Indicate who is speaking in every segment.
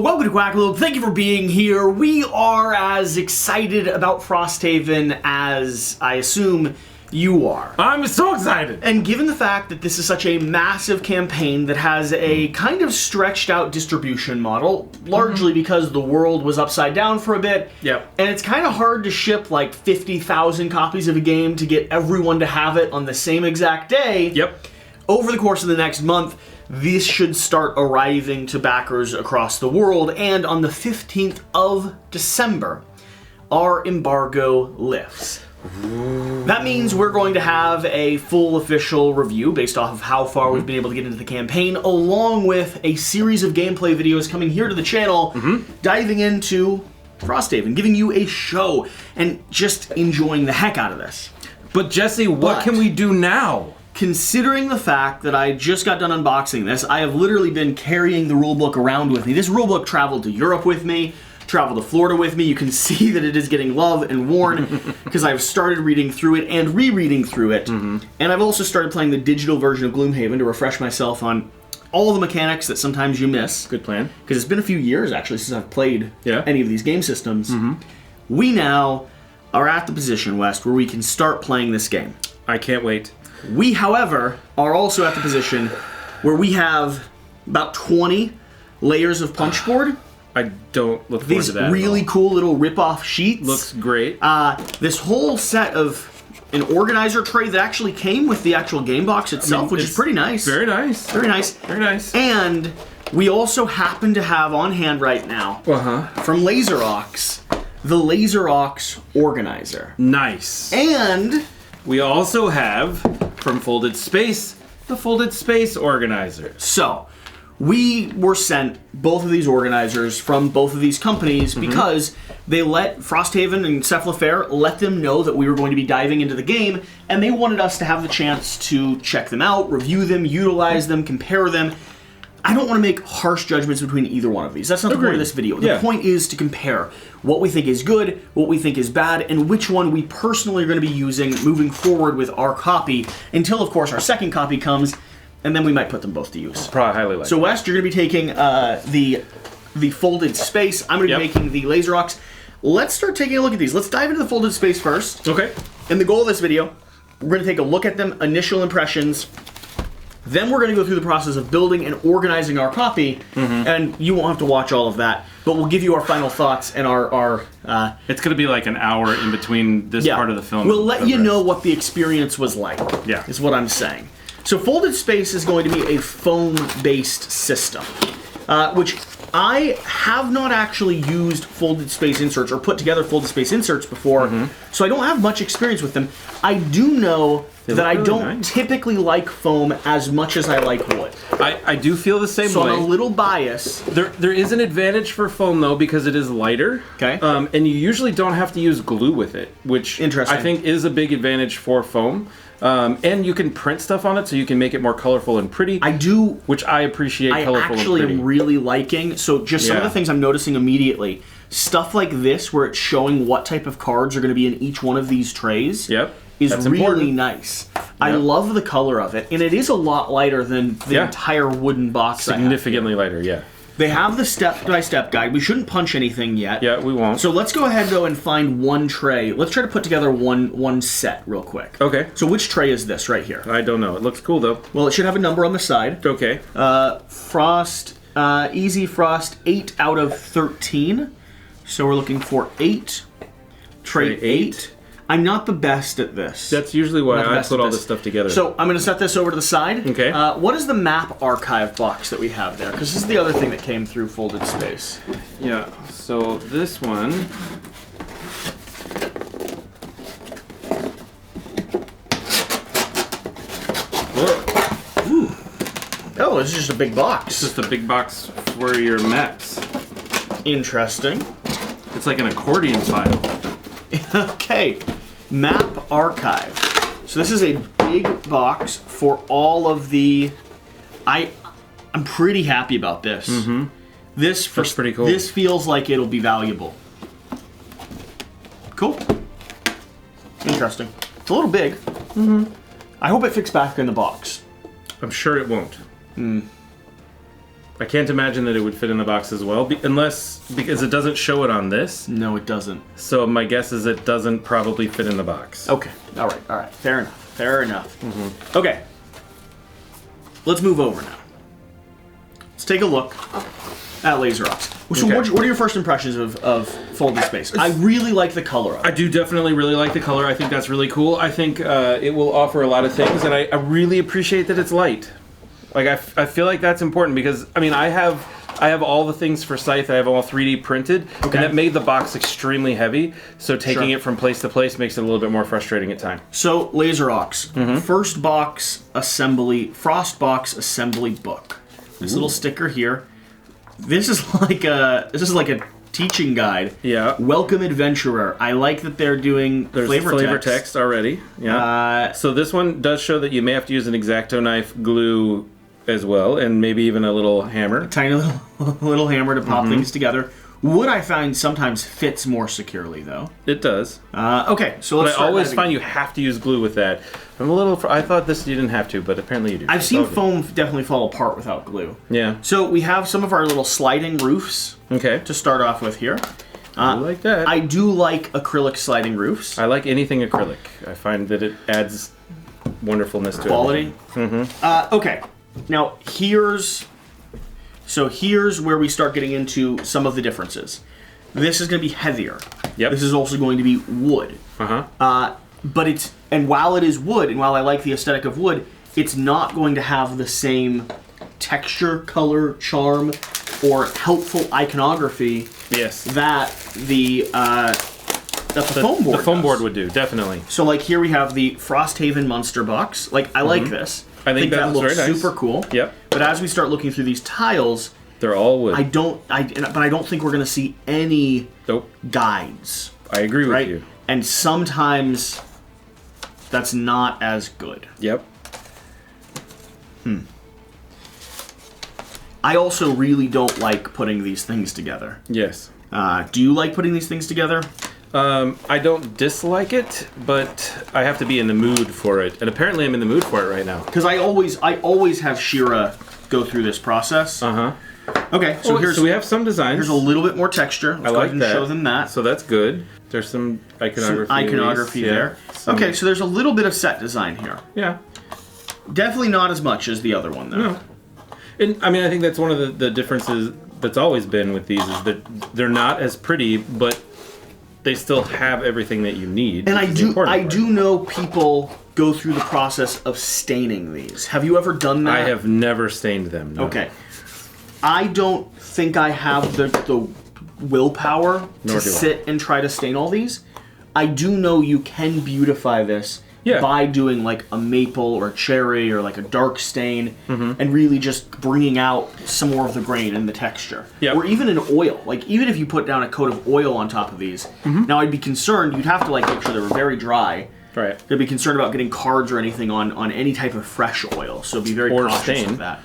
Speaker 1: welcome to Quackalope. Thank you for being here. We are as excited about Frosthaven as I assume you are.
Speaker 2: I'm so excited!
Speaker 1: And given the fact that this is such a massive campaign that has a kind of stretched out distribution model, largely because the world was upside down for a bit,
Speaker 2: Yep.
Speaker 1: and it's kind of hard to ship like 50,000 copies of a game to get everyone to have it on the same exact day.
Speaker 2: Yep.
Speaker 1: Over the course of the next month, this should start arriving to backers across the world, and on the 15th of December, our embargo lifts. That means we're going to have a full official review based off of how far we've been able to get into the campaign, along with a series of gameplay videos coming here to the channel, diving into Frosthaven, giving you a show, and just enjoying the heck out of this.
Speaker 2: But Jesse, what can we do now?
Speaker 1: Considering the fact that I just got done unboxing this, I have literally been carrying the rulebook around with me. This rulebook traveled to Europe with me, traveled to Florida with me. You can see that it is getting love and worn because I've started reading through it and rereading through it. And I've also started playing the digital version of Gloomhaven to refresh myself on all the mechanics that sometimes you miss.
Speaker 2: Good plan.
Speaker 1: Because it's been a few years, actually, since I've played any of these game systems. We now are at the position, West, where we can start playing this game.
Speaker 2: I can't wait.
Speaker 1: We, however, are also at the position where we have about 20 layers of punchboard.
Speaker 2: I don't look forward to that.
Speaker 1: These really cool little rip-off sheets.
Speaker 2: Looks great.
Speaker 1: This whole set of an organizer tray that actually came with the actual game box itself, which is pretty nice.
Speaker 2: Very nice.
Speaker 1: Very nice.
Speaker 2: Very nice.
Speaker 1: And we also happen to have on hand right now, from LaserOX, the LaserOX organizer.
Speaker 2: Nice.
Speaker 1: And
Speaker 2: we also have, from Folded Space, the Folded Space organizer.
Speaker 1: So, we were sent both of these organizers from both of these companies because they let Frosthaven and Cephalofair let them know that we were going to be diving into the game, and they wanted us to have the chance to check them out, review them, utilize them, compare them. I don't want to make harsh judgments between either one of these. That's not the point of this video. The point is to compare what we think is good, what we think is bad, and which one we personally are going to be using moving forward with our copy until, of course, our second copy comes, and then we might put them both to use.
Speaker 2: Probably highly likely.
Speaker 1: So, West, you're going to be taking the Folded Space. I'm going to be making the LaserOX. Let's start taking a look at these. Let's dive into the Folded Space first.
Speaker 2: Okay.
Speaker 1: And the goal of this video, we're going to take a look at them, initial impressions. Then we're going to go through the process of building and organizing our copy, and you won't have to watch all of that, but we'll give you our final thoughts and our
Speaker 2: it's going to be like an hour in between this part of the film.
Speaker 1: We'll let you know what the experience was like, is what I'm saying. So Folded Space is going to be a foam-based system, which I have not actually used Folded Space inserts or put together Folded Space inserts before, so I don't have much experience with them. I do know that I don't typically like foam as much as I like wood.
Speaker 2: I do feel the same way.
Speaker 1: So I'm a little biased.
Speaker 2: There is an advantage for foam, though, because it is lighter.
Speaker 1: Okay.
Speaker 2: And you usually don't have to use glue with it, which I think is a big advantage for foam. And you can print stuff on it, so you can make it more colorful and pretty.
Speaker 1: I do.
Speaker 2: Which I appreciate, colorful and pretty. I
Speaker 1: actually am really liking, so just some of the things I'm noticing immediately. Stuff like this, where it's showing what type of cards are going to be in each one of these trays. Is really nice. I love the color of it, and it is a lot lighter than the entire wooden box.
Speaker 2: Significantly lighter,
Speaker 1: They have the step-by-step guide. We shouldn't punch anything yet.
Speaker 2: Yeah, we won't.
Speaker 1: So let's go ahead, though, and find one tray. Let's try to put together one set real quick.
Speaker 2: Okay.
Speaker 1: So which tray is this right here?
Speaker 2: I don't know. It looks cool, though.
Speaker 1: Well, it should have a number on the side.
Speaker 2: Okay.
Speaker 1: Easy Frost 8 out of 13. So we're looking for 8. Tray 8. I'm not the best at this.
Speaker 2: That's usually why I put all this stuff together.
Speaker 1: So I'm going to set this over to the side.
Speaker 2: Okay.
Speaker 1: What is the map archive box that we have there? Because this is the other thing that came through Folded Space.
Speaker 2: Yeah, so this one...
Speaker 1: Whoa. Ooh. Oh, it's just a big box.
Speaker 2: It's just a big box for your maps.
Speaker 1: Interesting.
Speaker 2: It's like an accordion file.
Speaker 1: Okay. Map archive. So this is a big box for all of the... I'm pretty happy about this. That's pretty cool. This feels like it'll be valuable. Cool. Interesting. It's a little big. I hope it fits back in the box.
Speaker 2: I'm sure it won't. I can't imagine that it would fit in the box as well, because it doesn't show it on this.
Speaker 1: No, it doesn't.
Speaker 2: So my guess is it doesn't probably fit in the box.
Speaker 1: Okay. All right. Fair enough. Mm-hmm. Okay. Let's move over now. Let's take a look at LaserOX. So what are your first impressions of Folded Space? I really like the color of it.
Speaker 2: I do definitely really like the color. I think that's really cool. I think it will offer a lot of things, and I really appreciate that it's light. Like, I feel like that's important because, I mean, I have all the things for Scythe. I have all 3D printed, and that made the box extremely heavy, so taking it from place to place makes it a little bit more frustrating at times.
Speaker 1: So, LaserOX, first box assembly, Frost box assembly book. This little sticker here. This is like a teaching guide.
Speaker 2: Yeah.
Speaker 1: Welcome adventurer. I like that they're doing flavor
Speaker 2: text already. Yeah. So this one does show that you may have to use an X-Acto knife, glue as well, and maybe even a little hammer.
Speaker 1: A tiny little hammer to pop things together. Wood, I find, sometimes fits more securely, though.
Speaker 2: It does.
Speaker 1: Okay, so let's
Speaker 2: But I always find you have to use glue with that. I thought this you didn't have to, but apparently you do.
Speaker 1: I've seen foam definitely fall apart without glue.
Speaker 2: Yeah.
Speaker 1: So we have some of our little sliding roofs to start off with here.
Speaker 2: I like that.
Speaker 1: I do like acrylic sliding roofs.
Speaker 2: I like anything acrylic. I find that it adds wonderfulness to
Speaker 1: quality. Okay. Now here's where we start getting into some of the differences. This is going to be heavier.
Speaker 2: Yep.
Speaker 1: This is also going to be wood. But while it is wood, and while I like the aesthetic of wood, it's not going to have the same texture, color, charm, or helpful iconography that the foam board
Speaker 2: would do, definitely.
Speaker 1: So like here we have the Frosthaven Monster Box. Like I like this. I think that looks very nice. Super cool.
Speaker 2: Yep.
Speaker 1: But as we start looking through these tiles,
Speaker 2: they're all wood.
Speaker 1: I don't think we're going to see any guides.
Speaker 2: I agree with you.
Speaker 1: And sometimes that's not as good.
Speaker 2: Yep.
Speaker 1: I also really don't like putting these things together.
Speaker 2: Yes.
Speaker 1: Do you like putting these things together?
Speaker 2: I don't dislike it, but I have to be in the mood for it. And apparently I'm in the mood for it right now.
Speaker 1: Because I always have Shira go through this process. Okay, so
Speaker 2: so we have some designs.
Speaker 1: Here's a little bit more texture. Let's go ahead and show them that.
Speaker 2: So that's good. There's some iconography.
Speaker 1: There. Okay, so there's a little bit of set design here.
Speaker 2: Yeah.
Speaker 1: Definitely not as much as the other one, though.
Speaker 2: No. And I mean, I think that's one of the differences that's always been with these is that they're not as pretty, but they still have everything that you need.
Speaker 1: And I do know people go through the process of staining these. Have you ever done that?
Speaker 2: I have never stained them. No.
Speaker 1: Okay. I don't think I have the willpower to sit and try to stain all these. I do know you can beautify this by doing like a maple or a cherry or like a dark stain and really just bringing out some more of the grain and the texture. Or even an oil. Like even if you put down a coat of oil on top of these. Now I'd be concerned, you'd have to like make sure they were very dry.
Speaker 2: Right.
Speaker 1: I'd be concerned about getting cards or anything on any type of fresh oil. So be very cautious of that.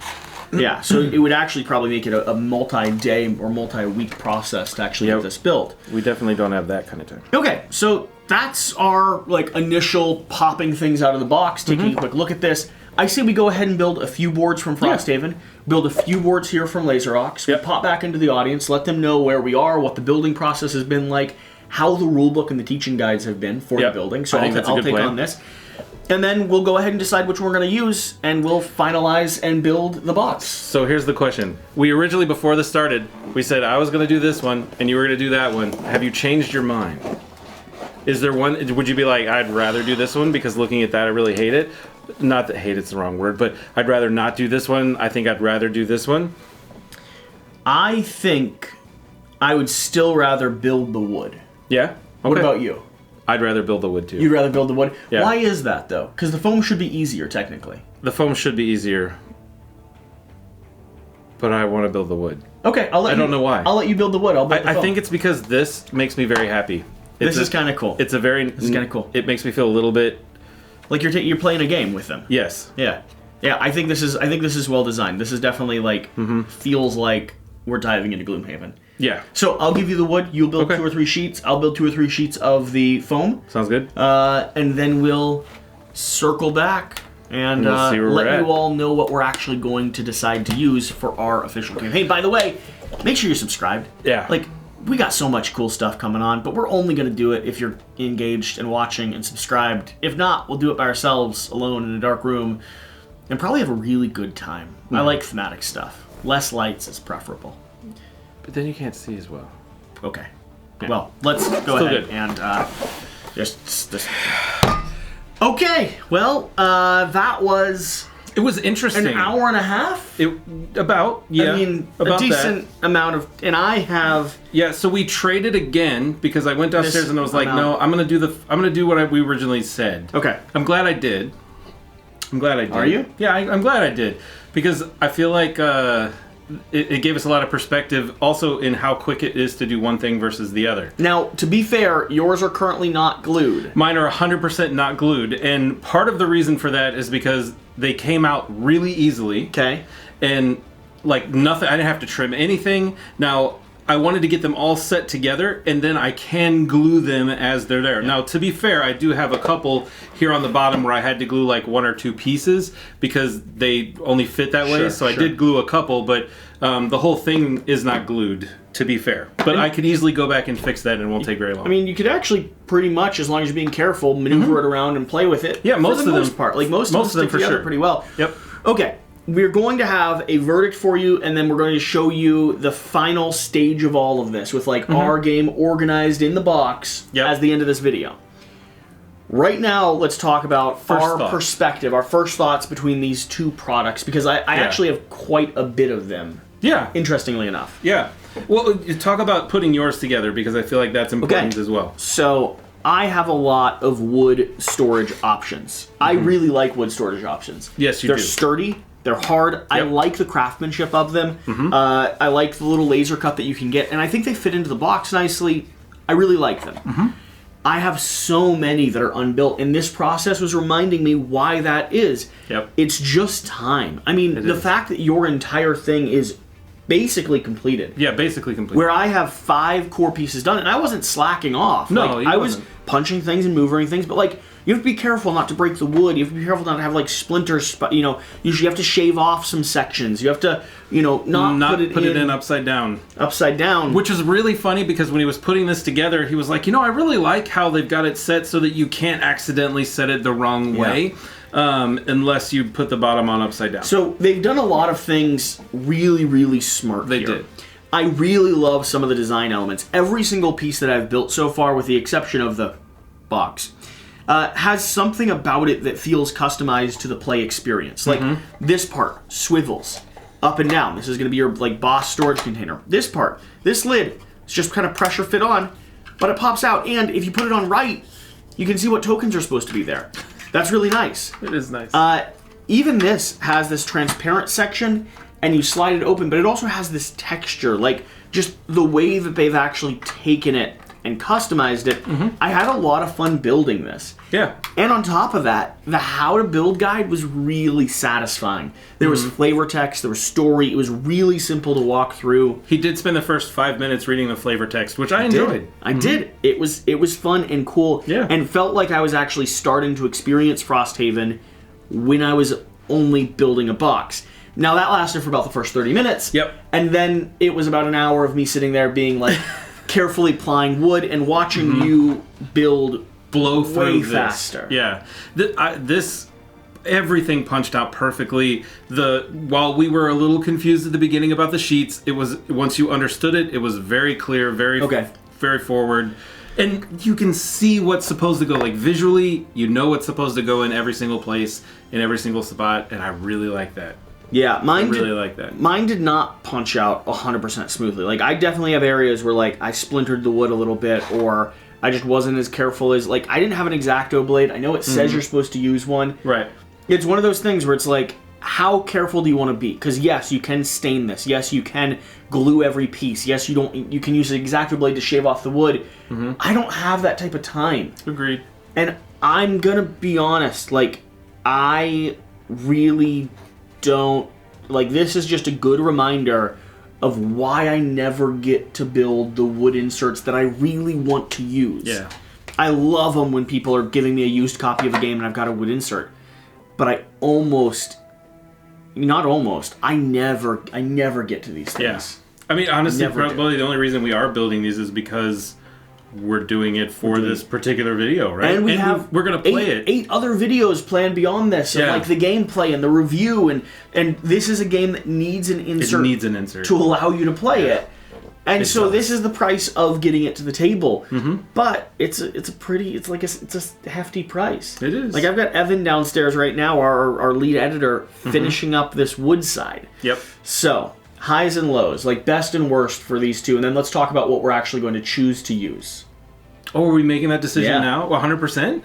Speaker 1: Yeah, so it would actually probably make it a multi-day or multi-week process to actually get this built.
Speaker 2: We definitely don't have that kind of time.
Speaker 1: Okay, so that's our like initial popping things out of the box, taking a quick look at this. I say we go ahead and build a few boards from Frosthaven, build a few boards here from LaserOX, we pop back into the audience, let them know where we are, what the building process has been like, how the rulebook and the teaching guides have been for the building. So I'll take on this. And then we'll go ahead and decide which one we're going to use, and we'll finalize and build the box.
Speaker 2: So here's the question. We originally, before this started, we said I was going to do this one, and you were going to do that one. Have you changed your mind? Is there one, would you be like, I'd rather do this one, because looking at that, I really hate it? Not that hate it's the wrong word, but I'd rather not do this one. I think I'd rather do this one.
Speaker 1: I think I would still rather build the wood.
Speaker 2: Yeah? Okay.
Speaker 1: What about you?
Speaker 2: I'd rather build the wood, too.
Speaker 1: You'd rather build the wood?
Speaker 2: Yeah.
Speaker 1: Why is that, though? Because the foam should be easier, technically.
Speaker 2: The foam should be easier. But I want to build the wood.
Speaker 1: Okay, I don't know why. I'll let you build the wood. I'll build the foam.
Speaker 2: I think it's because this makes me very happy.
Speaker 1: This is kind of cool.
Speaker 2: This is kind of
Speaker 1: cool.
Speaker 2: It makes me feel a little bit
Speaker 1: like you're playing a game with them.
Speaker 2: Yes.
Speaker 1: Yeah. Yeah, I think this is well designed. This is definitely like feels like we're diving into Gloomhaven.
Speaker 2: Yeah.
Speaker 1: So I'll give you the wood. You'll build 2 or 3 sheets. I'll build 2 or 3 sheets of the foam.
Speaker 2: Sounds good.
Speaker 1: And then we'll circle back and
Speaker 2: we'll see where we're
Speaker 1: let
Speaker 2: at.
Speaker 1: you all know what we're actually going to decide to use for our official campaign. By the way, make sure you're subscribed.
Speaker 2: Yeah.
Speaker 1: Like, we got so much cool stuff coming on, but we're only going to do it if you're engaged and watching and subscribed. If not, we'll do it by ourselves, alone in a dark room, and probably have a really good time. I like thematic stuff. Less lights is preferable.
Speaker 2: But then you can't see as well.
Speaker 1: Okay. Yeah. Well, let's go
Speaker 2: Still
Speaker 1: ahead
Speaker 2: good.
Speaker 1: and just this. Okay. Well, that was
Speaker 2: It was interesting.
Speaker 1: an hour and a half.
Speaker 2: I mean,
Speaker 1: A decent amount of, and I have.
Speaker 2: Yeah, so we traded again because I went downstairs and I was like,
Speaker 1: amount.
Speaker 2: no, I'm gonna do what we originally said.
Speaker 1: Okay.
Speaker 2: I'm glad I did.
Speaker 1: Are you?
Speaker 2: Yeah, I'm glad I did because I feel like it gave us a lot of perspective, also in how quick it is to do one thing versus the other.
Speaker 1: Now, to be fair, yours are currently not glued.
Speaker 2: Mine are 100% not glued, and part of the reason for that is because they came out really easily.
Speaker 1: Okay.
Speaker 2: And like nothing, I didn't have to trim anything. Now, I wanted to get them all set together, and then I can glue them as they're there. Now, to be fair, I do have a couple here on the bottom where I had to glue like one or two pieces because they only fit that way.
Speaker 1: Sure,
Speaker 2: So I did glue a couple, but the whole thing is not glued, to be fair. But I could easily go back and fix that, and it won't take very long.
Speaker 1: I mean, you could actually pretty much, as long as you're being careful, maneuver it around and play with it.
Speaker 2: Yeah, most
Speaker 1: for
Speaker 2: of
Speaker 1: the
Speaker 2: them-
Speaker 1: most part. Like most of them
Speaker 2: for
Speaker 1: stick together
Speaker 2: sure.
Speaker 1: pretty well.
Speaker 2: Yep.
Speaker 1: Okay. We're going to have a verdict for you, and then we're going to show you the final stage of all of this with like our game organized in the box as the end of this video. Right now, let's talk about our perspective, our first thoughts between these two products, because I actually have quite a bit of them.
Speaker 2: Yeah.
Speaker 1: Interestingly enough.
Speaker 2: Yeah. Well, talk about putting yours together because I feel like that's important as well.
Speaker 1: So I have a lot of wood storage options. I really like wood storage options.
Speaker 2: Yes, you
Speaker 1: They're
Speaker 2: do.
Speaker 1: sturdy. They're hard. I like the craftsmanship of them. I like the little laser cut that you can get, and I think they fit into the box nicely. I really like them. I have so many that are unbuilt, and this process was reminding me why that is.
Speaker 2: Yep.
Speaker 1: It's just time. I mean, the fact that your entire thing is basically completed.
Speaker 2: Yeah, basically complete.
Speaker 1: Where I have 5 core pieces done, and I wasn't slacking off.
Speaker 2: No,
Speaker 1: like,
Speaker 2: you
Speaker 1: I was
Speaker 2: wasn't.
Speaker 1: punching things and moving things, but like you have to be careful not to break the wood. You have to be careful not to have like splinters. You know, usually you have to shave off some sections. You have to, not put it in
Speaker 2: upside down.
Speaker 1: Upside down.
Speaker 2: Which is really funny because when he was putting this together, he was like, I really like how they've got it set so that you can't accidentally set it the wrong way. Unless you put the bottom on upside down.
Speaker 1: So they've done a lot of things really, really smart.
Speaker 2: They did.
Speaker 1: I really love some of the design elements. Every single piece that I've built so far, with the exception of the box, has something about it that feels customized to the play experience. Like this part swivels up and down. This is going to be your like boss storage container. This part, this lid, it's just kind of pressure fit on, but it pops out. And if you put it on right, you can see what tokens are supposed to be there. That's really nice.
Speaker 2: It is nice.
Speaker 1: Even this has this transparent section, and you slide it open, but it also has this texture, like just the way that they've actually taken it and customized it. I had a lot of fun building this.
Speaker 2: Yeah.
Speaker 1: And on top of that, the how to build guide was really satisfying. There was flavor text, there was story. It was really simple to walk through.
Speaker 2: He did spend the first 5 minutes reading the flavor text, which I enjoyed.
Speaker 1: I did. It was fun and cool.
Speaker 2: Yeah.
Speaker 1: And felt like I was actually starting to experience Frosthaven when I was only building a box. Now that lasted for about the first 30 minutes.
Speaker 2: Yep.
Speaker 1: And then it was about an hour of me sitting there being like carefully plying wood and watching you
Speaker 2: blow through
Speaker 1: way
Speaker 2: this.
Speaker 1: faster.
Speaker 2: Yeah. This everything punched out perfectly. While we were a little confused at the beginning about the sheets, it was once you understood it, it was very clear, very forward. And you can see what's supposed to go, like visually, you know what's supposed to go in every single place, in every single spot, and I really like that.
Speaker 1: Yeah,
Speaker 2: like that.
Speaker 1: Mine did not punch out 100% smoothly. Like, I definitely have areas where, like, I splintered the wood a little bit, or I just wasn't as careful as, like, I didn't have an X-Acto blade. I know it says you're supposed to use one.
Speaker 2: Right.
Speaker 1: It's one of those things where it's like, how careful do you want to be? Because yes, you can stain this. Yes, you can glue every piece. Yes, you can use an X-Acto blade to shave off the wood. I don't have that type of time.
Speaker 2: Agreed.
Speaker 1: And I'm gonna be honest, like, I really don't, like, this is just a good reminder of why I never get to build the wood inserts that I really want to use.
Speaker 2: Yeah.
Speaker 1: I love them when people are giving me a used copy of a game and I've got a wood insert. but I never get to these things.
Speaker 2: Yeah. I mean, honestly,
Speaker 1: Never
Speaker 2: probably the only reason we are building these is because we're doing it for this particular video, right?
Speaker 1: And we're
Speaker 2: going to play it.
Speaker 1: 8 other videos planned beyond this, of like the gameplay and the review, and this is a game that needs an insert.
Speaker 2: It needs an insert
Speaker 1: to allow you to play it. And so this is the price of getting it to the table. But it's a hefty price.
Speaker 2: It is.
Speaker 1: Like, I've got Evan downstairs right now, our lead editor, finishing up this wood side.
Speaker 2: Yep.
Speaker 1: So, highs and lows, like best and worst for these two, and then let's talk about what we're actually going to choose to use.
Speaker 2: Oh, are we making that decision now? 100%?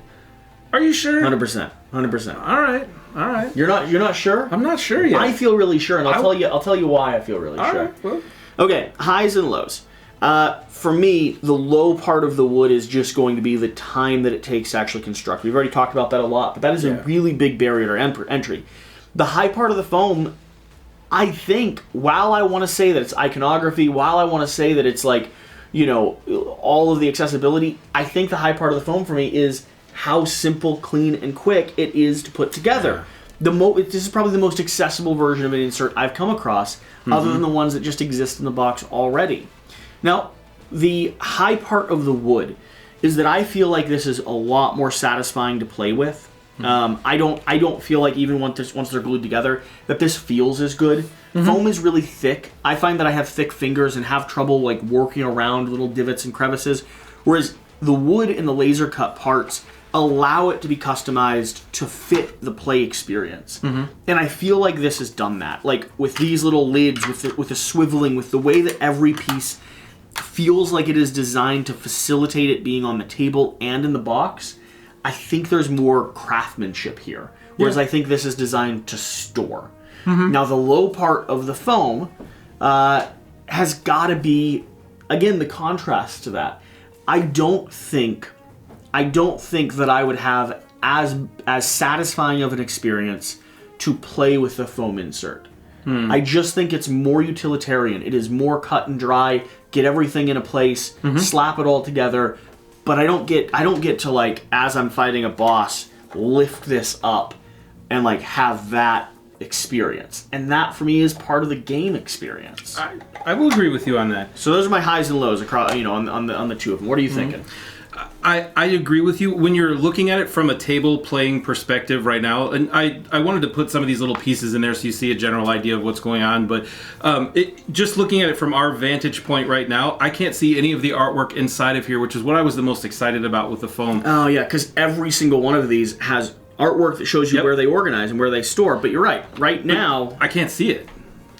Speaker 2: Are you sure?
Speaker 1: 100%. 100%.
Speaker 2: All right.
Speaker 1: You're not sure?
Speaker 2: I'm not sure yet.
Speaker 1: I feel really sure, and I'll tell you why I feel really sure.
Speaker 2: Right, well.
Speaker 1: Okay, highs and lows. For me, the low part of the wood is just going to be the time that it takes to actually construct. We've already talked about that a lot, but that is a really big barrier to entry. The high part of the foam, I think, while I want to say that it's iconography, while I want to say that it's like, all of the accessibility, I think the high part of the foam for me is how simple, clean, and quick it is to put together. This is probably the most accessible version of an insert I've come across, other than the ones that just exist in the box already. Now, the high part of the wood is that I feel like this is a lot more satisfying to play with. I don't feel like even once they're glued together that this feels as good. Foam is really thick. I find that I have thick fingers and have trouble like working around little divots and crevices, whereas the wood and the laser cut parts allow it to be customized to fit the play experience. And I feel like this has done that. Like with these little lids, with the swiveling, with the way that every piece feels like it is designed to facilitate it being on the table and in the box, I think there's more craftsmanship here. Whereas I think this is designed to store. Now the low part of the foam has got to be, again, the contrast to that. I don't think that I would have as satisfying of an experience to play with the foam insert. I just think it's more utilitarian. It is more cut and dry, get everything in a place, slap it all together. But I don't get to, like, as I'm fighting a boss, lift this up and like have that experience. And that for me is part of the game experience.
Speaker 2: I will agree with you on that.
Speaker 1: So those are my highs and lows across, on the two of them. What are you thinking?
Speaker 2: I agree with you. When you're looking at it from a table playing perspective right now, and I wanted to put some of these little pieces in there so you see a general idea of what's going on, but just looking at it from our vantage point right now, I can't see any of the artwork inside of here, which is what I was the most excited about with the foam.
Speaker 1: Oh yeah, because every single one of these has artwork that shows you where they organize and where they store, but you're right. Right now...
Speaker 2: I can't see it.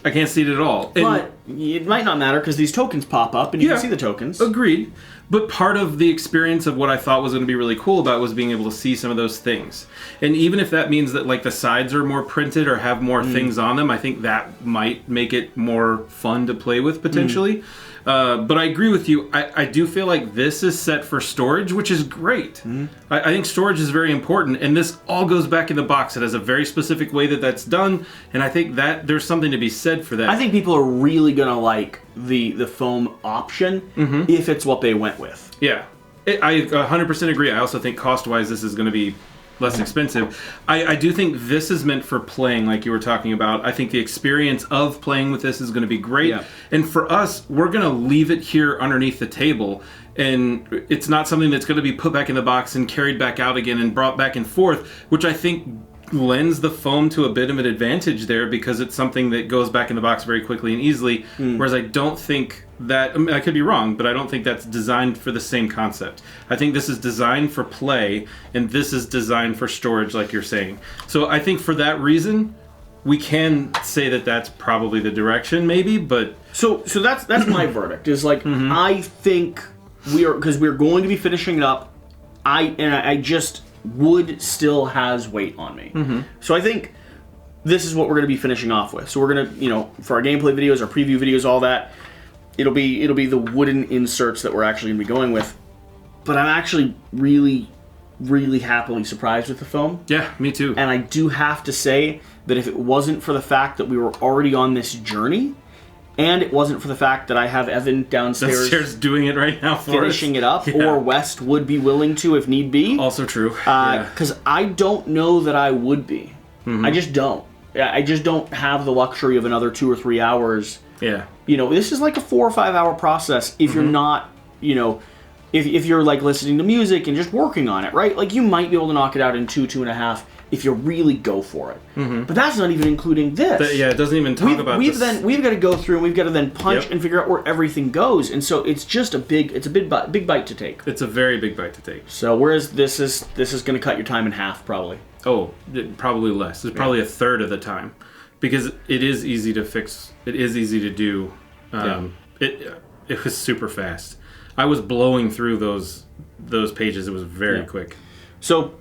Speaker 2: I can't see it at all.
Speaker 1: But it might not matter because these tokens pop up and you can see the tokens.
Speaker 2: Agreed. But part of the experience of what I thought was going to be really cool about was being able to see some of those things. And even if that means that like the sides are more printed or have more things on them, I think that might make it more fun to play with potentially. But I agree with you. I do feel like this is set for storage, which is great. I think storage is very important, and this all goes back in the box. It has a very specific way that's done, and I think that there's something to be said for that.
Speaker 1: I think people are really going to like the foam option if it's what they went with.
Speaker 2: Yeah. I 100% agree. I also think cost-wise this is going to be less expensive. I do think this is meant for playing, like you were talking about. I think the experience of playing with this is going to be great. Yeah. And for us, we're going to leave it here underneath the table. And it's not something that's going to be put back in the box and carried back out again and brought back and forth, which I think lends the foam to a bit of an advantage there because it's something that goes back in the box very quickly and easily. Whereas I don't think that, I mean, I could be wrong, but I don't think that's designed for the same concept. I think this is designed for play, and this is designed for storage, like you're saying. So I think for that reason, we can say that that's probably the direction, maybe, but...
Speaker 1: So that's my verdict, is like, I think because we're going to be finishing it up, I just... wood still has weight on me. So I think this is what we're going to be finishing off with. So we're going to, for our gameplay videos, our preview videos, all that, it'll be the wooden inserts that we're actually going to be going with. But I'm actually really, really happily surprised with the foam.
Speaker 2: Yeah, me too.
Speaker 1: And I do have to say that if it wasn't for the fact that we were already on this journey, and it wasn't for the fact that I have Evan downstairs
Speaker 2: doing it right now for
Speaker 1: finishing it up, or West would be willing to if need be.
Speaker 2: Also true.
Speaker 1: Because I don't know that I would be. I just don't. I just don't have the luxury of another 2 or 3 hours.
Speaker 2: Yeah.
Speaker 1: You know, this is like a 4 or 5 hour process if you're not, you know, if you're like listening to music and just working on it, right? Like you might be able to knock it out in 2.5 if you really go for it. But that's not even including this.
Speaker 2: Yeah, it doesn't even talk about this.
Speaker 1: We've got to go through and we've got to then punch and figure out where everything goes. And so it's just a big bite to take.
Speaker 2: It's a very big bite to take.
Speaker 1: So whereas this is going to cut your time in half probably.
Speaker 2: Oh, probably less. It's probably a third of the time, because it is easy to fix. It is easy to do. It was super fast. I was blowing through those pages. It was very quick.
Speaker 1: So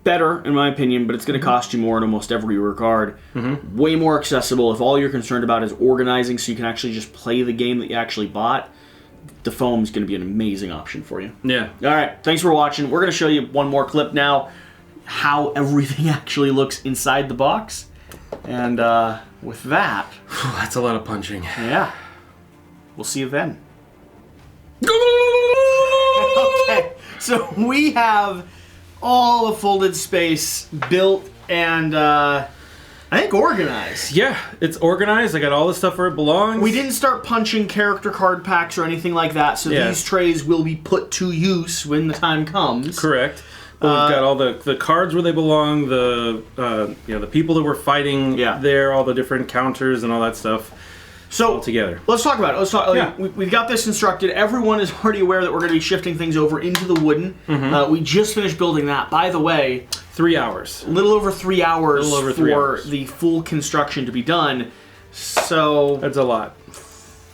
Speaker 1: better in my opinion, but it's going to cost you more in almost every regard. Way more accessible if all you're concerned about is organizing, so you can actually just play the game that you actually bought. The foam is going to be an amazing option for you.
Speaker 2: Yeah.
Speaker 1: All right. Thanks for watching. We're going to show you one more clip now, how everything actually looks inside the box. And with that...
Speaker 2: That's a lot of punching.
Speaker 1: Yeah. We'll see you then. Okay. So we have all the folded space built and I think organized.
Speaker 2: Yeah, it's organized. I got all the stuff where it belongs.
Speaker 1: We didn't start punching character card packs or anything like that, so these trays will be put to use when the time comes.
Speaker 2: Correct. But we've got all the cards where they belong, the people that were fighting there, all the different counters and all that stuff.
Speaker 1: So
Speaker 2: all together.
Speaker 1: Let's talk about it. We've got this instructed. Everyone is already aware that we're going to be shifting things over into the wooden. We just finished building that. By the way,
Speaker 2: 3 hours.
Speaker 1: A little over 3 hours
Speaker 2: for
Speaker 1: the full construction to be done. So
Speaker 2: that's a lot.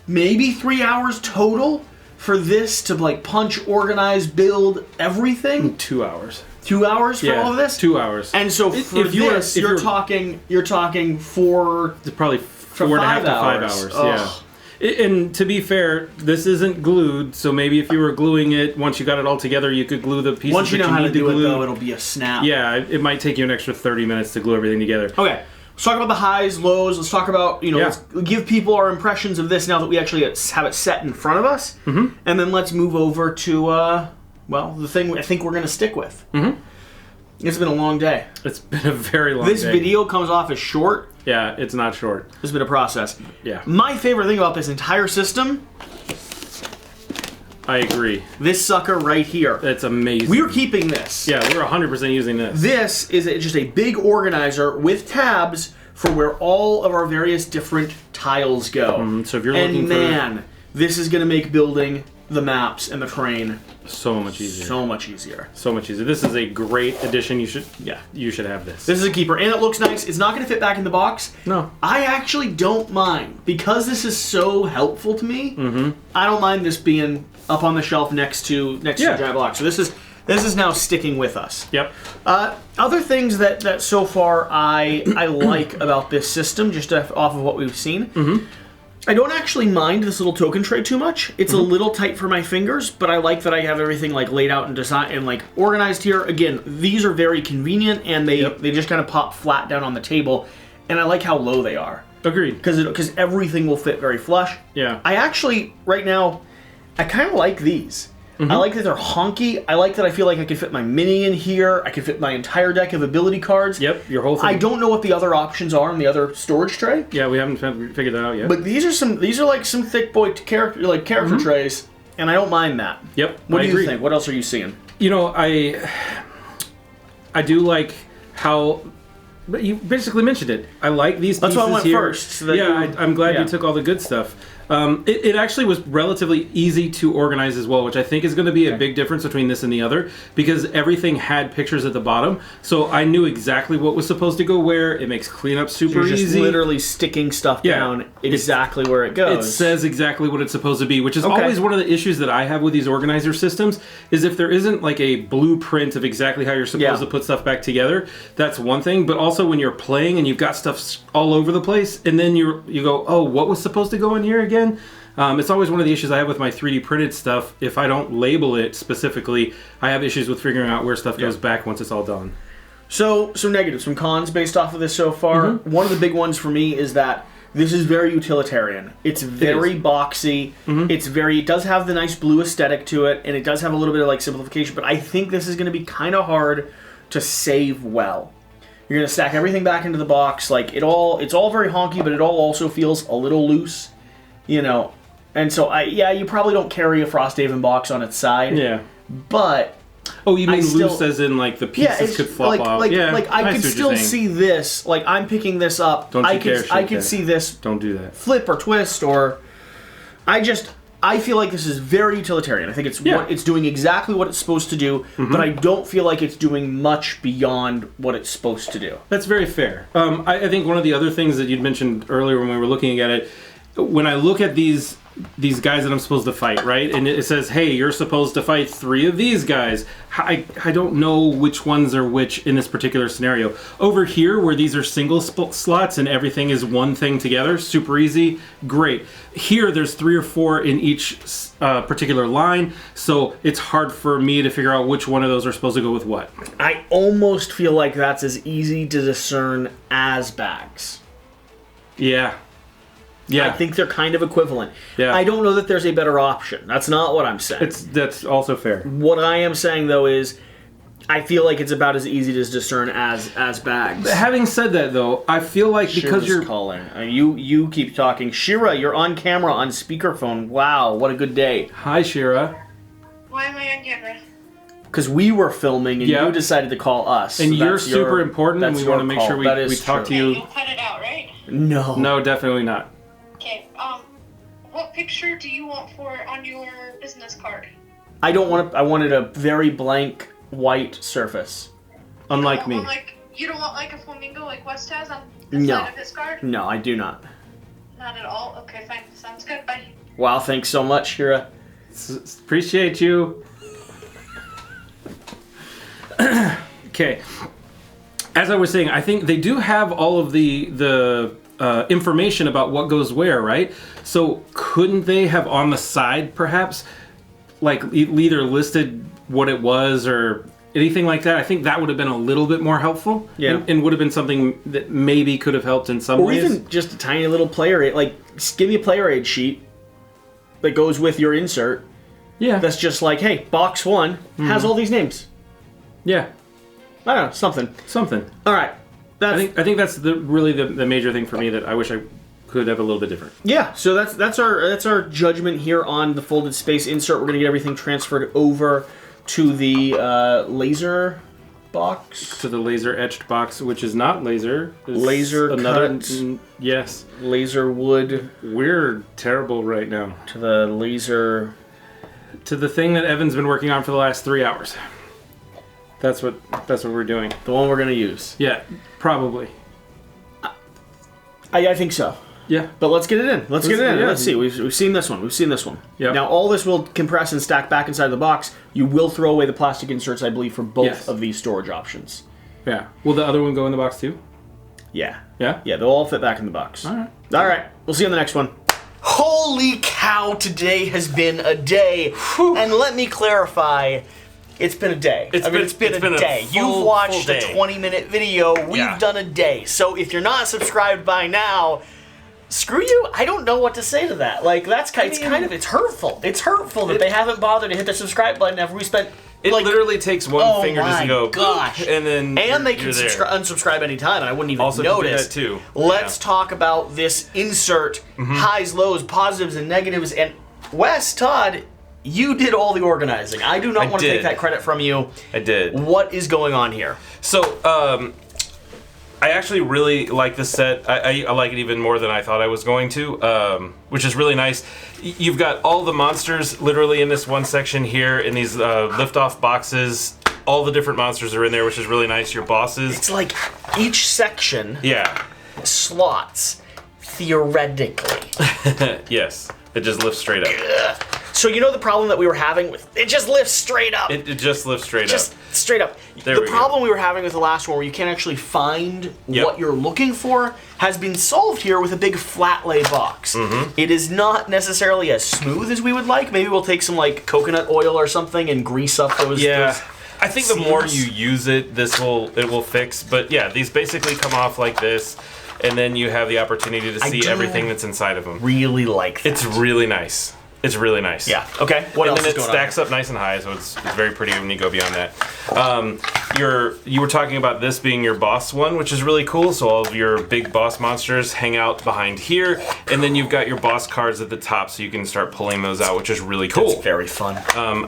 Speaker 1: Maybe 3 hours total for this to like punch, organize, build everything.
Speaker 2: 2 hours.
Speaker 1: 2 hours for all of this.
Speaker 2: 2 hours.
Speaker 1: And so for this, you're talking for
Speaker 2: probably 4.5 to 5 hours. Yeah. And to be fair, this isn't glued, so maybe if you were gluing it, once you got it all together, you could glue the pieces.
Speaker 1: Once you know how to do
Speaker 2: glue.
Speaker 1: it, though, it'll be a snap.
Speaker 2: Yeah, it might take you an extra 30 minutes to glue everything together.
Speaker 1: Okay. Let's talk about the highs, lows. Let's talk about, let's give people our impressions of this now that we actually have it set in front of us. And then let's move over to, the thing I think we're going to stick with. It's been a long day.
Speaker 2: It's been a very long day.
Speaker 1: This video comes off as short.
Speaker 2: Yeah, it's not short.
Speaker 1: It's been a process.
Speaker 2: Yeah.
Speaker 1: My favorite thing about this entire system...
Speaker 2: I agree.
Speaker 1: This sucker right here.
Speaker 2: It's amazing.
Speaker 1: We're keeping this.
Speaker 2: Yeah, we're 100% using this.
Speaker 1: This is just a big organizer with tabs for where all of our various different tiles go.
Speaker 2: So if you're looking for...
Speaker 1: And man, this is going to make building the maps and the terrain
Speaker 2: so much easier.
Speaker 1: So much easier.
Speaker 2: So much easier. This is a great addition. You should have this.
Speaker 1: This is a keeper, and it looks nice. It's not going to fit back in the box.
Speaker 2: No.
Speaker 1: I actually don't mind because this is so helpful to me. I don't mind this being up on the shelf next to the giant block. So this is now sticking with us.
Speaker 2: Yep.
Speaker 1: Other things that so far I like about this system, just off of what we've seen. I don't actually mind this little token tray too much. It's a little tight for my fingers, but I like that I have everything like laid out and designed and like organized here. Again, these are very convenient and they just kind of pop flat down on the table, and I like how low they are.
Speaker 2: Agreed.
Speaker 1: Because everything will fit very flush.
Speaker 2: Yeah.
Speaker 1: I actually right now I kind of like these. I like that they're honky. I like that I feel like I can fit my mini in here. I can fit my entire deck of ability cards.
Speaker 2: Yep, your whole thing.
Speaker 1: I don't know what the other options are in the other storage tray.
Speaker 2: Yeah, we haven't figured that out yet.
Speaker 1: But these are like some thick boy character trays, and I don't mind that.
Speaker 2: Yep.
Speaker 1: What do you think? What else are you seeing?
Speaker 2: I do like how. But you basically mentioned it. I like these pieces here.
Speaker 1: That's why I went first. So
Speaker 2: I'm glad you took all the good stuff. It actually was relatively easy to organize as well, which I think is going to be a big difference between this and the other, because everything had pictures at the bottom, so I knew exactly what was supposed to go where. It makes cleanup super
Speaker 1: easy. You're just literally sticking stuff down exactly where it goes.
Speaker 2: It says exactly what it's supposed to be, which is always one of the issues that I have with these organizer systems, is if there isn't like a blueprint of exactly how you're supposed to put stuff back together, that's one thing, but also when you're playing and you've got stuff all over the place, and then you go, oh, what was supposed to go in here again? It's always one of the issues I have with my 3D printed stuff. If I don't label it specifically, I have issues with figuring out where stuff goes back once it's all done. So negatives, some cons based off of this so far. One of the big ones for me is that this is very utilitarian. It's very boxy. It does have the nice blue aesthetic to it, and it does have a little bit of like simplification, but I think this is going to be kind of hard to save well.
Speaker 1: You're gonna stack everything back into the box. Like it's all very honky, but it all also feels a little loose, you know. And so you probably don't carry a Frosthaven box on its side.
Speaker 2: Yeah.
Speaker 1: But
Speaker 2: oh, you mean loose as in like the pieces could flop out?
Speaker 1: Like I could still see this. Like I'm picking this up.
Speaker 2: Don't you dare
Speaker 1: I could see this.
Speaker 2: Don't do that.
Speaker 1: Flip or twist or I feel like this is very utilitarian. I think it's doing exactly what it's supposed to do, but I don't feel like it's doing much beyond what it's supposed to do.
Speaker 2: That's very fair. I think one of the other things that you'd mentioned earlier when we were looking at it, when I look at these guys that I'm supposed to fight, right? And it says, hey, you're supposed to fight 3 of these guys. I don't know which ones are which in this particular scenario. Over here, where these are single slots and everything is one thing together, super easy, great. Here, there's 3 or 4 in each particular line, so it's hard for me to figure out which one of those are supposed to go with what.
Speaker 1: I almost feel like that's as easy to discern as bags.
Speaker 2: Yeah. Yeah.
Speaker 1: I think they're kind of equivalent.
Speaker 2: Yeah.
Speaker 1: I don't know that there's a better option. That's not what I'm saying.
Speaker 2: That's also fair.
Speaker 1: What I am saying, though, is I feel like it's about as easy to discern as bags.
Speaker 2: But having said that, though, I feel like because
Speaker 1: Shira's
Speaker 2: you're
Speaker 1: calling. You keep talking. Shira, you're on camera on speakerphone. Wow, what a good day.
Speaker 2: Hi, Shira.
Speaker 3: Why am I on camera?
Speaker 1: Because we were filming and you decided to call us.
Speaker 2: And
Speaker 1: so
Speaker 2: you're super important, and we want to make sure we talk to you.
Speaker 3: You'll cut it out, right?
Speaker 1: No.
Speaker 2: No, definitely not.
Speaker 3: Okay. What picture do you want on your business card?
Speaker 1: I don't want I wanted a very blank white surface. Unlike me.
Speaker 3: You don't want like a flamingo like West has on the side of his card?
Speaker 1: No, I do not.
Speaker 3: Not at all? Okay, fine. Sounds good. Bye.
Speaker 1: Wow, thanks so much, Shira.
Speaker 2: Appreciate you. Okay. As I was saying, I think they do have all of the information about what goes where, right? So couldn't they have on the side, perhaps, like either listed what it was or anything like that? I think that would have been a little bit more helpful.
Speaker 1: Yeah.
Speaker 2: And would have been something that maybe could have helped in some ways.
Speaker 1: Or even just a tiny little player aid. Like, give me a player aid sheet that goes with your insert.
Speaker 2: Yeah.
Speaker 1: That's just like, hey, box 1 has all these names.
Speaker 2: Yeah.
Speaker 1: I don't know, something. All right.
Speaker 2: I think that's really the major thing for me that I wish I could have a little bit different.
Speaker 1: Yeah, so that's our judgment here on the folded space insert. We're gonna get everything transferred over to the laser box.
Speaker 2: To the laser etched box, which is not laser.
Speaker 1: Laser cut.
Speaker 2: Yes.
Speaker 1: Laser wood.
Speaker 2: We're terrible right now.
Speaker 1: To the laser.
Speaker 2: To the thing that Evan's been working on for the last 3 hours. That's what we're doing.
Speaker 1: The one we're gonna use.
Speaker 2: Yeah, probably.
Speaker 1: I think so.
Speaker 2: Yeah.
Speaker 1: But let's get it in. Let's get it in.
Speaker 2: Yeah.
Speaker 1: Let's see. We've seen this one.
Speaker 2: Yep.
Speaker 1: Now all this will compress and stack back inside the box. You will throw away the plastic inserts, I believe, for both of these storage options.
Speaker 2: Yeah. Will the other one go in the box too?
Speaker 1: Yeah.
Speaker 2: Yeah?
Speaker 1: Yeah, they'll all fit back in the box.
Speaker 2: All right.
Speaker 1: All right. We'll see you on the next one. Holy cow, today has been a day.
Speaker 4: Whew.
Speaker 1: And let me clarify, it's been a day. It's been a day. You've watched a 20-minute video. We've done a day. So if you're not subscribed by now, screw you. I don't know what to say to that. Like, it's hurtful. It's hurtful that they haven't bothered to hit the subscribe button after we spent...
Speaker 4: It literally takes one finger just to go,
Speaker 1: gosh.
Speaker 4: and then
Speaker 1: they can unsubscribe anytime, and I wouldn't even
Speaker 4: also
Speaker 1: notice.
Speaker 4: Do that too.
Speaker 1: Let's talk about this insert, highs, lows, positives, and negatives. And Wes, Todd, you did all the organizing. I do not want to take that credit from you.
Speaker 4: I did.
Speaker 1: What is going on here?
Speaker 4: So, I actually really like this set. I like it even more than I thought I was going to, which is really nice. You've got all the monsters literally in this one section here in these lift-off boxes. All the different monsters are in there, which is really nice. Your bosses.
Speaker 1: It's like each section slots, theoretically.
Speaker 4: Yes. It just lifts straight up.
Speaker 1: So you know the problem that we were having with... It just lifts straight up.
Speaker 4: It just lifts straight up.
Speaker 1: Straight up. The problem we were having with the last one where you can't actually find what you're looking for has been solved here with a big flat lay box. It is not necessarily as smooth as we would like. Maybe we'll take some like coconut oil or something and grease up those
Speaker 4: I think the more you use it, it will fix. But yeah, these basically come off like this, and then you have the opportunity to see everything that's inside of them.
Speaker 1: Really like that.
Speaker 4: It's really nice. It's really nice.
Speaker 1: Yeah. Okay. What else
Speaker 4: And then
Speaker 1: is
Speaker 4: it
Speaker 1: going
Speaker 4: stacks
Speaker 1: on
Speaker 4: up nice and high, so it's very pretty when you go beyond that. You were talking about this being your boss one, which is really cool. So all of your big boss monsters hang out behind here, and then you've got your boss cards at the top, so you can start pulling those out, which is really cool.
Speaker 1: It's very fun.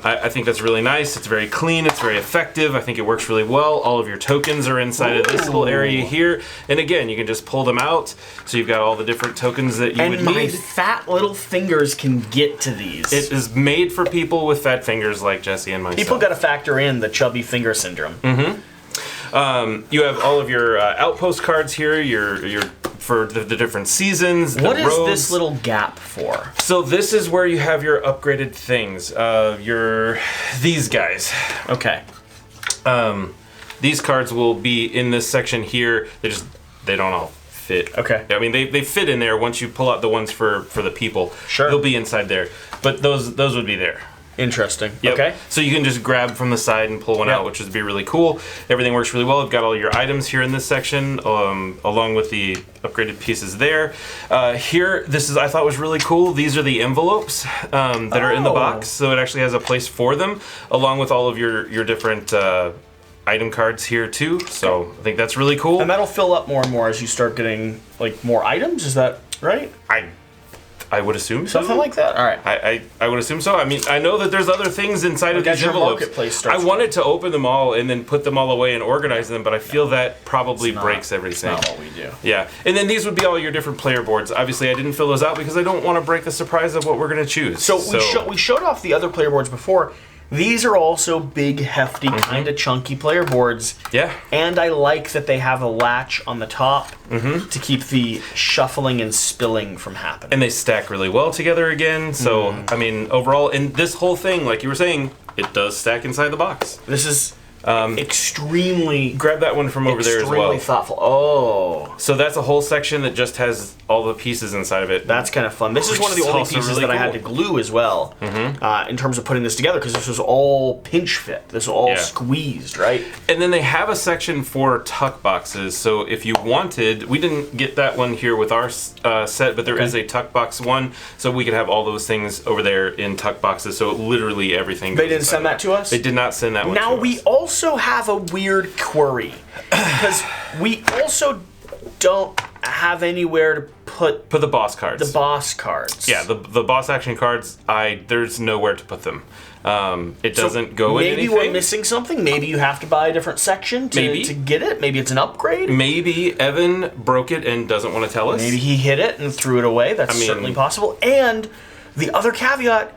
Speaker 4: I think that's really nice. It's very clean. It's very effective. I think it works really well. All of your tokens are inside of this little area here, and again, you can just pull them out. So you've got all the different tokens that you would
Speaker 1: And my
Speaker 4: need.
Speaker 1: fat little fingers can get to these.
Speaker 4: It is made for people with fat fingers like Jesse and myself.
Speaker 1: People got to factor in the chubby finger syndrome.
Speaker 4: You have all of your outpost cards here. Your for the different seasons.
Speaker 1: What
Speaker 4: the
Speaker 1: is
Speaker 4: roads.
Speaker 1: this little gap for?
Speaker 4: So this is where you have your upgraded things. These guys.
Speaker 1: Okay.
Speaker 4: These cards will be in this section here. They don't all fit.
Speaker 1: Okay.
Speaker 4: I mean, they fit in there once you pull out the ones for the people.
Speaker 1: Sure.
Speaker 4: They'll be inside there. But those would be there.
Speaker 1: Interesting.
Speaker 4: Yep.
Speaker 1: Okay.
Speaker 4: So you can just grab from the side and pull one
Speaker 1: Yep.
Speaker 4: out, which would be really cool. Everything works really well. You've got all your items here in this section, along with the upgraded pieces there. Here, I thought was really cool. These are the envelopes that are in the box, so it actually has a place for them, along with all of your different item cards here too. So I think that's really cool.
Speaker 1: And that'll fill up more and more as you start getting like more items. Is that right?
Speaker 4: I would assume so.
Speaker 1: Something like that. All right.
Speaker 4: I would assume so. I mean, I know that there's other things inside of
Speaker 1: As
Speaker 4: these
Speaker 1: your
Speaker 4: envelopes.
Speaker 1: marketplace
Speaker 4: I
Speaker 1: starts
Speaker 4: wanted to open them all and then put them all away and organize them, but I feel that probably breaks everything.
Speaker 1: Not what we do.
Speaker 4: Yeah, and then these would be all your different player boards. Obviously, I didn't fill those out because I don't want to break the surprise of what we're going to choose.
Speaker 1: So we showed off the other player boards before. These are also big, hefty, kind of chunky player boards.
Speaker 4: Yeah.
Speaker 1: And I like that they have a latch on the top to keep the shuffling and spilling from happening.
Speaker 4: And they stack really well together again. So, I mean, overall, and this whole thing, like you were saying, it does stack inside the box.
Speaker 1: This is extremely
Speaker 4: Grab that one from over there as well.
Speaker 1: extremely thoughtful. Oh,
Speaker 4: So that's a whole section that just has all the pieces inside of it.
Speaker 1: that's kind of fun. This is
Speaker 4: Which
Speaker 1: one of the
Speaker 4: is
Speaker 1: only
Speaker 4: also
Speaker 1: pieces
Speaker 4: really
Speaker 1: that I had to
Speaker 4: cool.
Speaker 1: glue as well in terms of putting this together because this was all pinch fit. This was all
Speaker 4: Yeah.
Speaker 1: squeezed, right?
Speaker 4: And then they have a section for tuck boxes. So if you wanted, we didn't get that one here with our set, but there is a tuck box one, so we could have all those things over there in tuck boxes. So literally everything.
Speaker 1: They
Speaker 4: goes
Speaker 1: didn't
Speaker 4: inside
Speaker 1: send that to us?
Speaker 4: They did not send that one.
Speaker 1: Now
Speaker 4: to
Speaker 1: we
Speaker 4: us.
Speaker 1: also have a weird query because we also don't have anywhere to put
Speaker 4: put the boss cards.
Speaker 1: the boss cards.
Speaker 4: Yeah, the boss action cards. There's nowhere to put them. It
Speaker 1: So
Speaker 4: doesn't go in
Speaker 1: maybe
Speaker 4: anything.
Speaker 1: we're missing something. Maybe you have to buy a different section
Speaker 4: Maybe.
Speaker 1: to get it. Maybe it's an upgrade.
Speaker 4: Maybe Evan broke it and doesn't want to tell us.
Speaker 1: Maybe he hit it and threw it away. That's
Speaker 4: I mean-
Speaker 1: certainly possible. And the other caveat,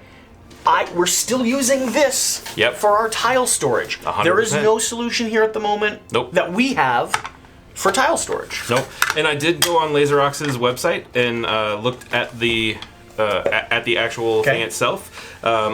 Speaker 1: we're still using this
Speaker 4: Yep.
Speaker 1: for our tile storage.
Speaker 4: 100%.
Speaker 1: There is no solution here at the moment
Speaker 4: Nope.
Speaker 1: that we have for tile storage.
Speaker 4: Nope. And I did go on LaserOX's website and looked at the actual thing itself,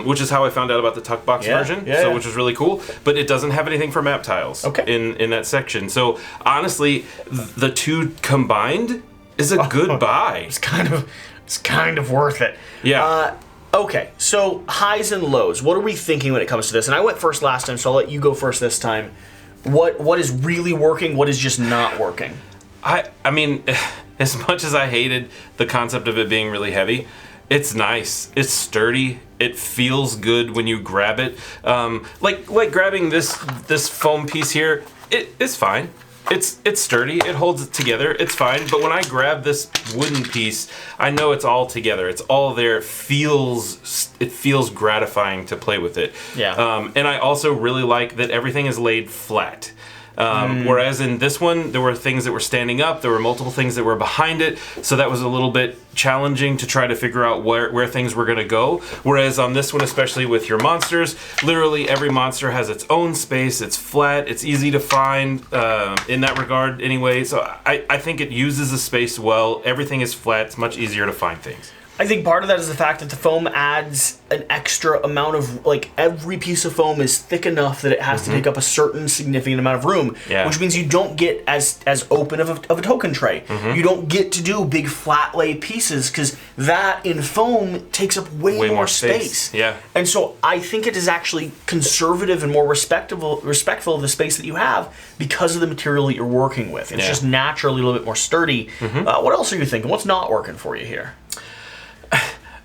Speaker 4: which is how I found out about the tuck box version.
Speaker 1: Yeah.
Speaker 4: Which was really cool. But it doesn't have anything for map tiles. In that section. So honestly, the two combined is a good buy.
Speaker 1: It's kind of worth it.
Speaker 4: Yeah.
Speaker 1: Okay, so highs and lows. What are we thinking when it comes to this? And I went first last time, so I'll let you go first this time. What is really working? What is just not working?
Speaker 4: I mean, as much as I hated the concept of it being really heavy, it's nice. It's sturdy. It feels good when you grab it. Like grabbing this foam piece here, it's fine. It's sturdy. It holds it together. It's fine. But when I grab this wooden piece, I know it's all together. It's all there. It feels gratifying to play with it.
Speaker 1: Yeah.
Speaker 4: And I also really like that everything is laid flat. Whereas in this one, there were things that were standing up, there were multiple things that were behind it, so that was a little bit challenging to try to figure out where things were going to go. Whereas on this one, especially with your monsters, literally every monster has its own space, it's flat, it's easy to find in that regard anyway, so I think it uses the space well, everything is flat, it's much easier to find things.
Speaker 1: I think part of that is the fact that the foam adds an extra amount of, like, every piece of foam is thick enough that it has to take up a certain significant amount of room, which means you don't get as open of a token tray. You don't get to do big flat lay pieces because that in foam takes up way more space.
Speaker 4: Yeah.
Speaker 1: And so I think it is actually conservative and more respectful of the space that you have because of the material that you're working with. It's just naturally a little bit more sturdy. What else are you thinking? What's not working for you here?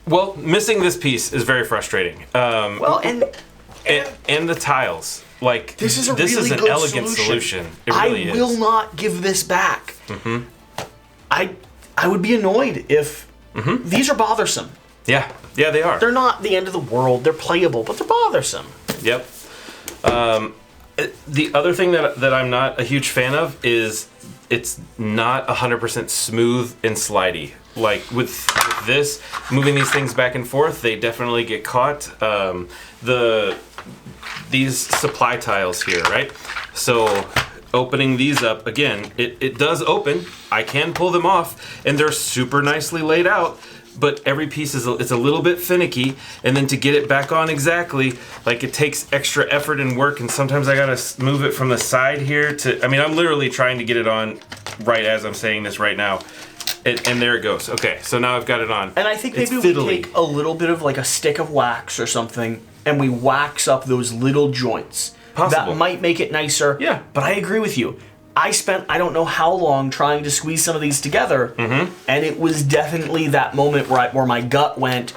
Speaker 4: Well, missing this piece is very frustrating.
Speaker 1: Well,
Speaker 4: and the tiles. Like,
Speaker 1: this is an
Speaker 4: good elegant solution. It really is.
Speaker 1: I will not give this back. Mm-hmm. I would be annoyed if these are bothersome.
Speaker 4: Yeah, they are.
Speaker 1: They're not the end of the world. They're playable, but they're bothersome.
Speaker 4: Yep. The other thing that I'm not a huge fan of is it's not 100% smooth and slidey. Like with this, moving these things back and forth, they definitely get caught. These supply tiles here, right? So opening these up, again, it does open. I can pull them off, and they're super nicely laid out. But every piece it's a little bit finicky, and then to get it back on exactly, like it takes extra effort and work, and sometimes I gotta move it from the side here to. I mean, I'm literally trying to get it on right as I'm saying this right now, and there it goes. Okay, so now I've got it on.
Speaker 1: And I think maybe we take a little bit of like a stick of wax or something, and we wax up those little joints.
Speaker 4: Possible.
Speaker 1: That might make it nicer.
Speaker 4: Yeah.
Speaker 1: But I agree with you. I spent I don't know how long trying to squeeze some of these together, and it was definitely that moment where my gut went,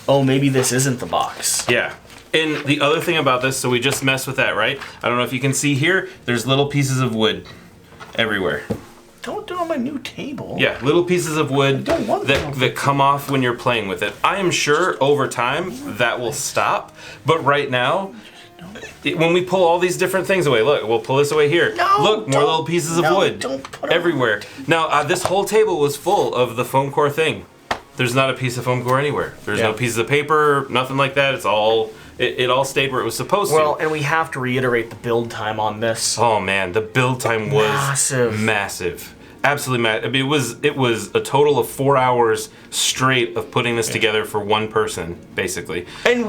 Speaker 1: oh, maybe this isn't the box.
Speaker 4: Yeah. And the other thing about this, so we just messed with that, right? I don't know if you can see here, there's little pieces of wood everywhere.
Speaker 1: Don't do it on my new table.
Speaker 4: Yeah, little pieces of wood
Speaker 1: don't want
Speaker 4: that come off when you're playing with it. I am sure over time that will stop, but right now, when we pull all these different things away, look, we'll pull this away here.
Speaker 1: No,
Speaker 4: look, more little pieces of wood
Speaker 1: don't put 'em
Speaker 4: everywhere. Now, this whole table was full of the foam core thing. There's not a piece of foam core anywhere. There's no pieces of paper, nothing like that. It's all, it all stayed where it was supposed to.
Speaker 1: Well, and we have to reiterate the build time on this.
Speaker 4: Oh man, the build time was massive. Absolutely massive. I mean, it was a total of 4 hours straight of putting this together for one person, basically.
Speaker 1: And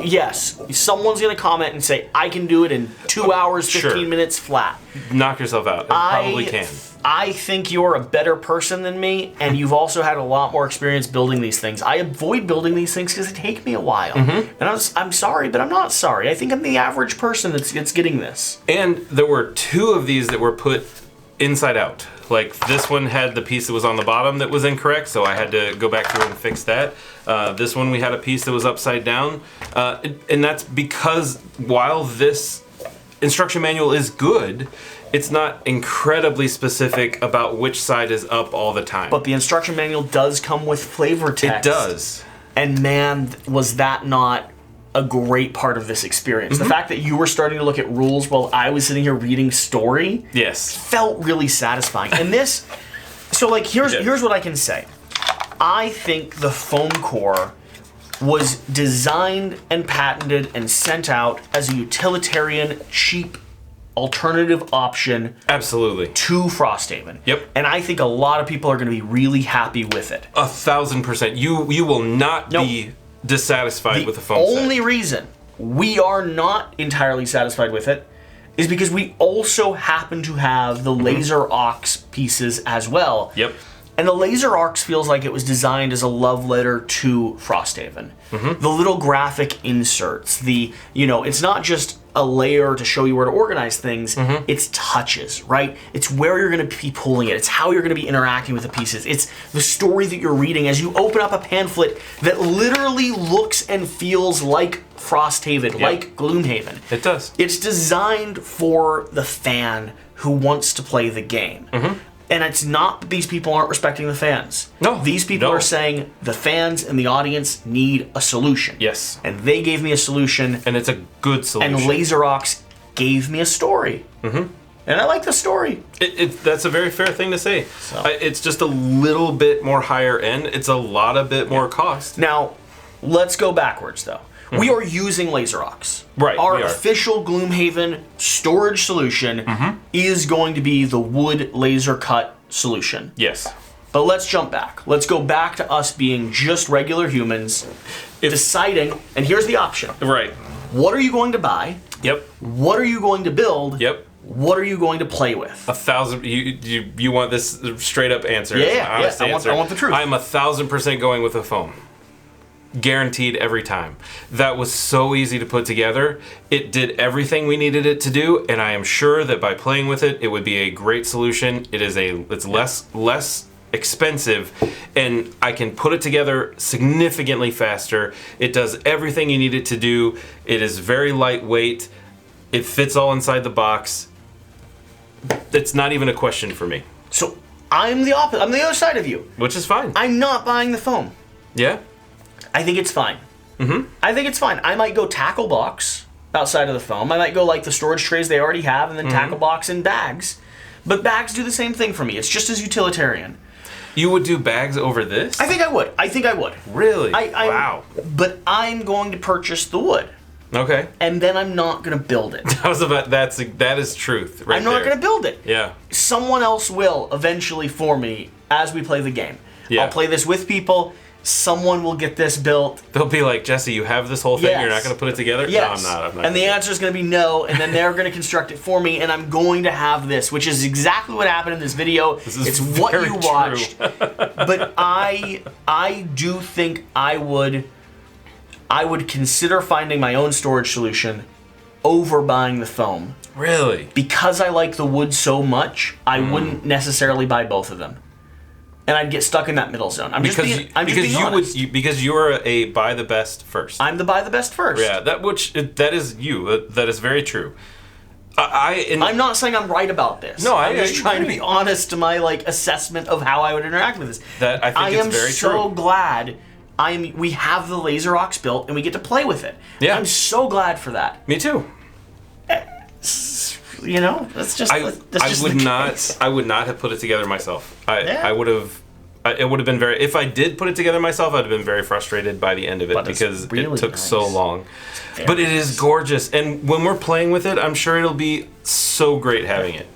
Speaker 1: yes, someone's gonna comment and say, I can do it in 2 hours, 15 minutes flat.
Speaker 4: Knock yourself out. You probably can.
Speaker 1: I think you're a better person than me, and you've also had a lot more experience building these things. I avoid building these things because they take me a while. And I'm sorry, but I'm not sorry. I think I'm the average person that's getting this.
Speaker 4: And there were 2 of these that were put inside out. Like this one had the piece that was on the bottom that was incorrect, so I had to go back through and fix that. This one we had a piece that was upside down, and that's because while this instruction manual is good, it's not incredibly specific about which side is up all the time.
Speaker 1: But the instruction manual does come with flavor text.
Speaker 4: It does.
Speaker 1: And man, was that not a great part of this experience. The fact that you were starting to look at rules while I was sitting here reading story felt really satisfying. And this, so like here's what I can say. I think the foam core was designed and patented and sent out as a utilitarian, cheap alternative option
Speaker 4: Absolutely.
Speaker 1: to Frosthaven.
Speaker 4: Yep.
Speaker 1: And I think a lot of people are going to be really happy with it.
Speaker 4: 1,000%. You will not be dissatisfied with the foam set.
Speaker 1: The only reason we are not entirely satisfied with it is because we also happen to have the LaserOX pieces as well.
Speaker 4: Yep.
Speaker 1: And the LaserOX feels like it was designed as a love letter to Frosthaven. The little graphic inserts, it's not just a layer to show you where to organize things, it's touches, right? It's where you're going to be pulling it. It's how you're going to be interacting with the pieces. It's the story that you're reading as you open up a pamphlet that literally looks and feels like Frosthaven, like Gloomhaven.
Speaker 4: It does.
Speaker 1: It's designed for the fan who wants to play the game. And it's not that these people aren't respecting the fans.
Speaker 4: No.
Speaker 1: These people are saying the fans and the audience need a solution.
Speaker 4: Yes.
Speaker 1: And they gave me a solution.
Speaker 4: And it's a good solution.
Speaker 1: And LaserOX gave me a story. And I like the story.
Speaker 4: That's a very fair thing to say. It's just a little bit more higher end. It's a lot of bit more cost.
Speaker 1: Now, let's go backwards, though. We are using LaserOX.
Speaker 4: Right,
Speaker 1: Our
Speaker 4: we are.
Speaker 1: official Gloomhaven storage solution is going to be the wood laser cut solution.
Speaker 4: Yes.
Speaker 1: But let's jump back. Let's go back to us being just regular humans, deciding, and here's the option.
Speaker 4: Right.
Speaker 1: What are you going to buy?
Speaker 4: Yep.
Speaker 1: What are you going to build?
Speaker 4: Yep.
Speaker 1: What are you going to play with?
Speaker 4: 1,000. You want this straight up answer?
Speaker 1: Yeah. I want the truth.
Speaker 4: I'm 1,000% going with a foam. Guaranteed every time. That was so easy to put together. It did everything we needed it to do, and I am sure that by playing with it, it would be a great solution. It's less expensive, and I can put it together significantly faster. It does everything you need it to do. It is very lightweight. It fits all inside the box. It's not even a question for me.
Speaker 1: So I'm the opposite. I'm the other side of you.
Speaker 4: Which is fine.
Speaker 1: I'm not buying the foam.
Speaker 4: Yeah?
Speaker 1: I think it's fine.
Speaker 4: Mm-hmm.
Speaker 1: I think it's fine. I might go tackle box outside of the foam. I might go like the storage trays they already have and then tackle box and bags. But bags do the same thing for me. It's just as utilitarian.
Speaker 4: You would do bags over this?
Speaker 1: I think I would.
Speaker 4: Really?
Speaker 1: Wow. But I'm going to purchase the wood.
Speaker 4: Okay.
Speaker 1: And then I'm not going to build it.
Speaker 4: That is truth right
Speaker 1: I'm not going to build it.
Speaker 4: Yeah.
Speaker 1: Someone else will eventually for me as we play the game.
Speaker 4: Yeah.
Speaker 1: I'll play this with people. Someone will get this built.
Speaker 4: They'll be like, Jesse, you have this whole thing,
Speaker 1: Yes.
Speaker 4: you're not going to put it together?
Speaker 1: Yes.
Speaker 4: No, I'm not.
Speaker 1: And the answer is going to be no, and then they're going to construct it for me, and I'm going to have this, which is exactly what happened in this video. It's what you watched. But I do think I would consider finding my own storage solution over buying the foam.
Speaker 4: Really?
Speaker 1: Because I like the wood so much, I wouldn't necessarily buy both of them. And I'd get stuck in that middle zone. I'm just being honest.
Speaker 4: Because you're a buy the best first.
Speaker 1: I'm the buy the best first.
Speaker 4: Yeah, that is you. That is very true.
Speaker 1: I'm not saying I'm right about this.
Speaker 4: No,
Speaker 1: I'm just trying to be honest to my assessment of how I would interact with this.
Speaker 4: That I think it's very true.
Speaker 1: I am so glad we have the LaserOX built and we get to play with it.
Speaker 4: Yeah.
Speaker 1: I'm so glad for that.
Speaker 4: Me too.
Speaker 1: You know, that's just.
Speaker 4: I would not have put it together myself. I would have. It would have been very. If I did put it together myself, I'd have been very frustrated by the end of it because it took so long. But it is gorgeous, and when we're playing with it, I'm sure it'll be so great having it.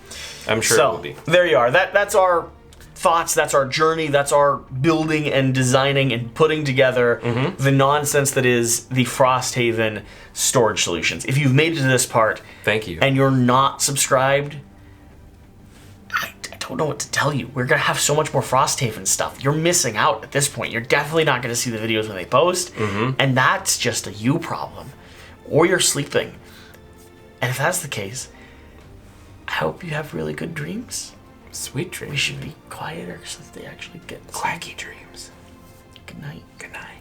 Speaker 4: I'm sure it will be.
Speaker 1: There you are. That's our thoughts. That's our journey. That's our building and designing and putting together the nonsense that is the Frosthaven storage solutions. If you've made it to this part,
Speaker 4: thank you,
Speaker 1: and you're not subscribed, I don't know what to tell you. We're gonna have so much more Frosthaven stuff. You're missing out at this point. You're definitely not gonna see the videos when they post, and that's just a you problem, or you're sleeping. And if that's the case, I hope you have really good dreams.
Speaker 4: Sweet dreams.
Speaker 1: We should be quieter so that they actually get
Speaker 4: quacky dreams.
Speaker 1: Good night.
Speaker 4: Good night.